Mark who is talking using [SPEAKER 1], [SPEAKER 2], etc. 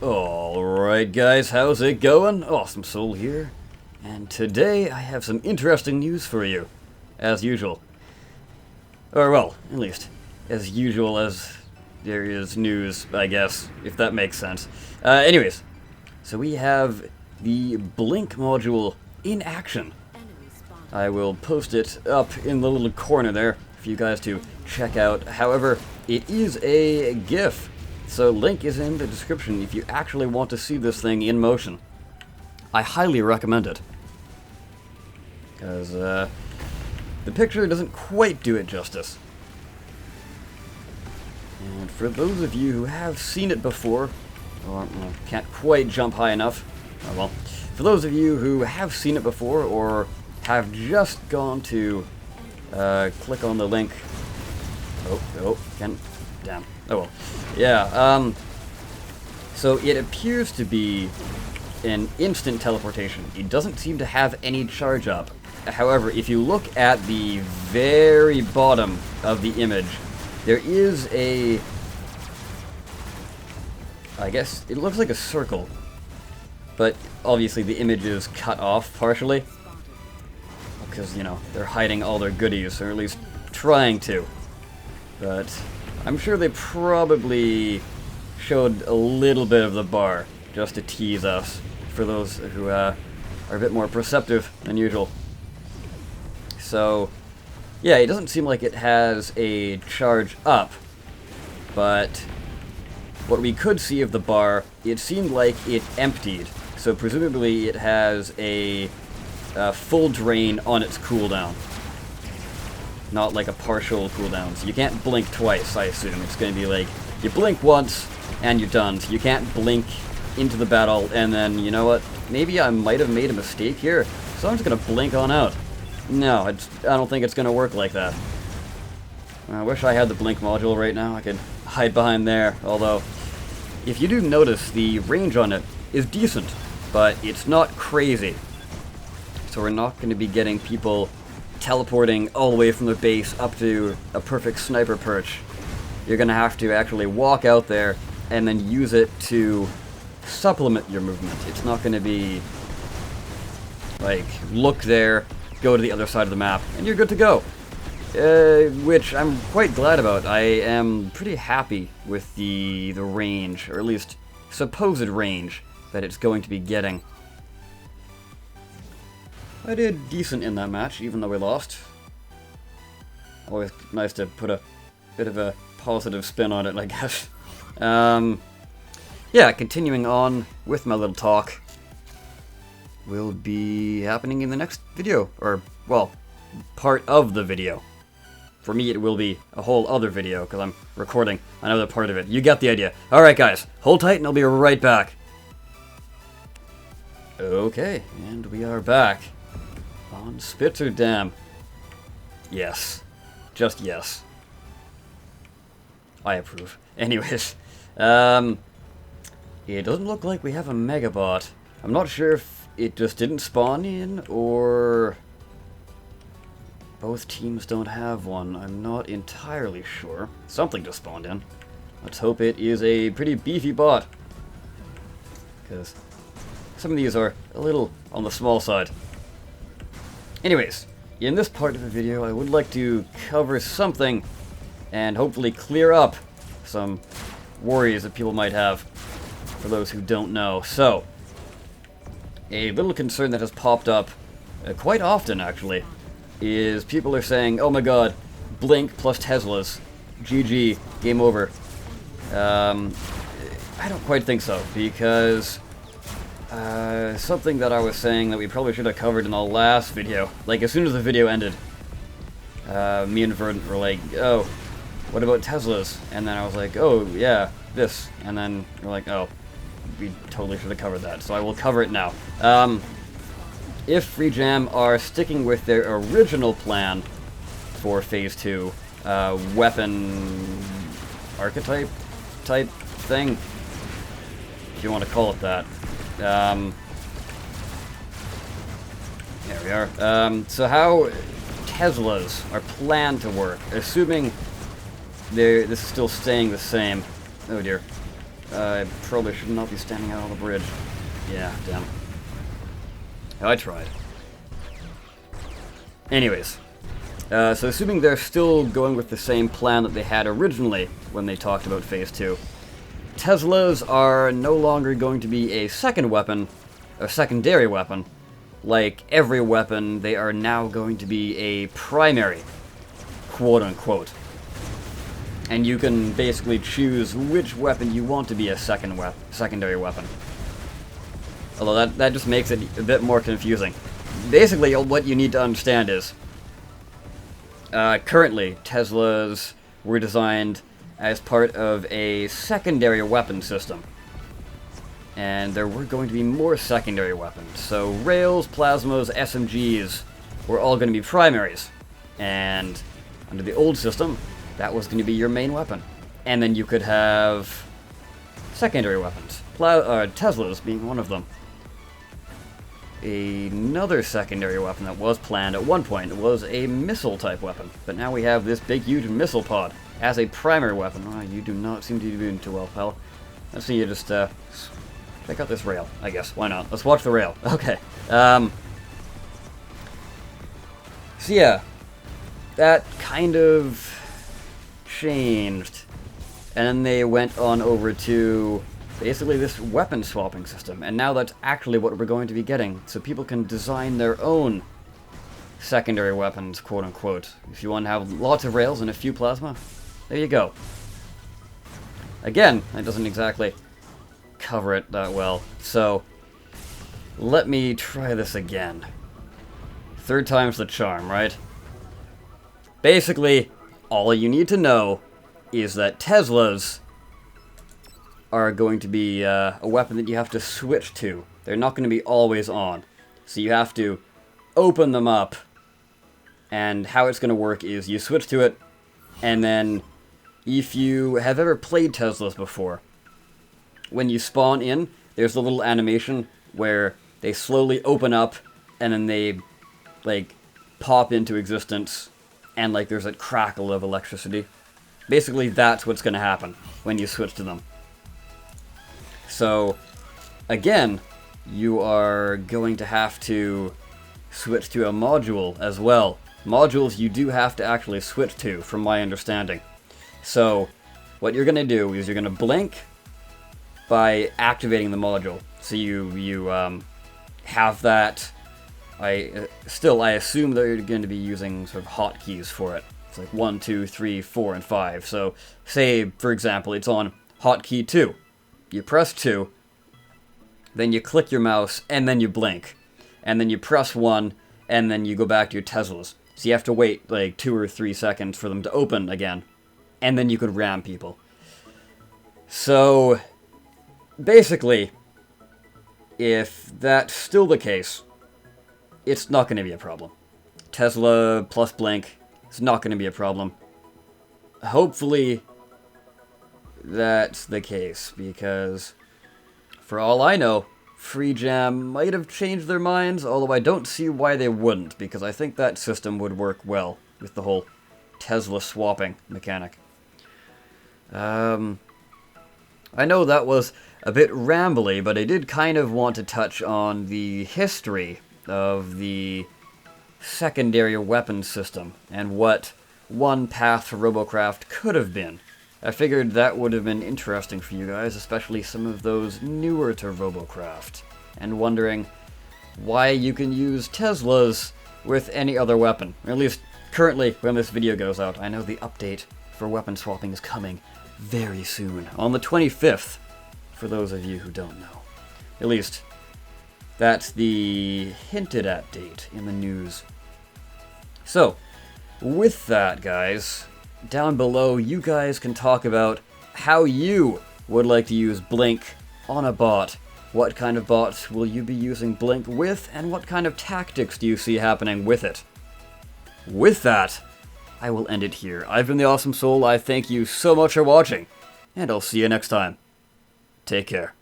[SPEAKER 1] Alright guys, how's it going? Awesome Soul here, and today I have some interesting news for you, as usual. Or well, at least, as usual as there is news, I guess, if that makes sense. Anyways, so we have the Blink module in action. I will post it up in the little corner there for you guys to check out. However, it is a GIF. So link is in the description if you actually want to see this thing in motion. I highly recommend it. Because the picture doesn't quite do it justice. And for those of you who have seen it before, or can't quite jump high enough, oh well. For those of you who have seen it before, or have just gone to click on the link. Damn. Oh well. Yeah, so it appears to be an instant teleportation. It doesn't seem to have any charge up. However, if you look at the very bottom of the image, there is a... I guess it looks like a circle, but obviously the image is cut off partially. Because, you know, they're hiding all their goodies, or at least trying to. But I'm sure they probably showed a little bit of the bar just to tease us, for those who are a bit more perceptive than usual. So, yeah, it doesn't seem like it has a charge up, but what we could see of the bar, it seemed like it emptied. So presumably it has a full drain on its cooldown. Not like a partial cooldown. So you can't blink twice, I assume. It's going to be like, you blink once, and you're done. So you can't blink into the battle, and then, you know what? Maybe I might have made a mistake here, so I'm just going to blink on out. No, I don't think it's going to work like that. I wish I had the blink module right now. I could hide behind there. Although, if you do notice, the range on it is decent, but it's not crazy. So we're not going to be getting people teleporting all the way from the base up to a perfect sniper perch. You're going to have to actually walk out there and then use it to supplement your movement. It's not going to be like, look there, go to the other side of the map, and you're good to go. Which I'm quite glad about. I am pretty happy with the range, or at least supposed range, that it's going to be getting. I did decent in that match, even though we lost. Always nice to put a bit of a positive spin on it, I guess. Yeah, continuing on with my little talk will be happening in the next video, or, well, part of the video. For me, it will be a whole other video, because I'm recording another part of it. You get the idea. Alright, guys, hold tight and I'll be right back. Okay, and we are back. On Spitzer Dam. Yes. Just yes. I approve. Anyways, it doesn't look like we have a Megabot. I'm not sure if it just didn't spawn in, or both teams don't have one. I'm not entirely sure. Something just spawned in. Let's hope it is a pretty beefy bot, because some of these are a little on the small side. Anyways, in this part of the video, I would like to cover something and hopefully clear up some worries that people might have, for those who don't know. So, a little concern that has popped up quite often, actually, is people are saying, oh my god, Blink plus Teslas, GG, game over. I don't quite think so, because something that I was saying that we probably should have covered in the last video. Like, as soon as the video ended, me and Verdant were like, oh, what about Teslas? And then I was like, oh, yeah, this. And then we're like, oh, we totally should have covered that. So I will cover it now. If Free Jam are sticking with their original plan for Phase 2, weapon archetype type thing, if you want to call it that. There we are. So how Teslas are planned to work, assuming this is still staying the same. Oh dear. I probably should not be standing out on the bridge. Yeah, damn. I tried. Anyways. So assuming they're still going with the same plan that they had originally when they talked about Phase 2, Teslas are no longer going to be a second weapon, a secondary weapon. Like every weapon, they are now going to be a primary, quote-unquote. And you can basically choose which weapon you want to be a secondary weapon. Although that just makes it a bit more confusing. Basically, what you need to understand is, currently, Teslas were designed as part of a secondary weapon system. And there were going to be more secondary weapons. So rails, plasmas, SMGs were all going to be primaries. And under the old system, that was going to be your main weapon. And then you could have secondary weapons, Teslas being one of them. Another secondary weapon that was planned at one point was a missile-type weapon. But now we have this big, huge missile pod as a primary weapon. Oh, you do not seem to be doing too well, pal. Let's see you just, check out this rail, I guess. Why not? Let's watch the rail. Okay. So yeah, that kind of changed. And then they went on over to basically this weapon swapping system. And now that's actually what we're going to be getting. So people can design their own secondary weapons, quote-unquote. If you want to have lots of rails and a few plasma, there you go. Again, that doesn't exactly cover it that well. So, let me try this again. Third time's the charm, right? Basically, all you need to know is that Teslas are going to be a weapon that you have to switch to. They're not going to be always on. So you have to open them up, and how it's going to work is you switch to it, and then if you have ever played Teslas before, when you spawn in, there's a little animation where they slowly open up, and then they, like, pop into existence, and, like, there's a crackle of electricity. Basically, that's what's going to happen when you switch to them. So, again, you are going to have to switch to a module as well. Modules you do have to actually switch to, from my understanding. So, what you're going to do is you're going to blink by activating the module. So you have that. I assume that you're going to be using sort of hotkeys for it. It's like 1, 2, 3, 4, and 5. So, say, for example, it's on hotkey 2. You press 2, then you click your mouse, and then you blink. And then you press 1, and then you go back to your Teslas. So you have to wait like 2 or 3 seconds for them to open again. And then you could ram people. So, basically, if that's still the case, it's not going to be a problem. Tesla plus blink, it's not going to be a problem. Hopefully, that's the case, because for all I know, Free Jam might have changed their minds, although I don't see why they wouldn't, because I think that system would work well with the whole Tesla swapping mechanic. I know that was a bit rambly, but I did kind of want to touch on the history of the secondary weapon system and what one path to Robocraft could have been. I figured that would have been interesting for you guys, especially some of those newer to Robocraft, and wondering why you can use Teslas with any other weapon. Or at least, currently, when this video goes out, I know the update for weapon swapping is coming very soon, on the 25th, for those of you who don't know. At least, that's the hinted at date in the news. So, with that, guys, down below, you guys can talk about how you would like to use Blink on a bot. What kind of bot will you be using Blink with, and what kind of tactics do you see happening with it? With that, I will end it here. I've been the Awesome Soul. I thank you so much for watching, and I'll see you next time. Take care.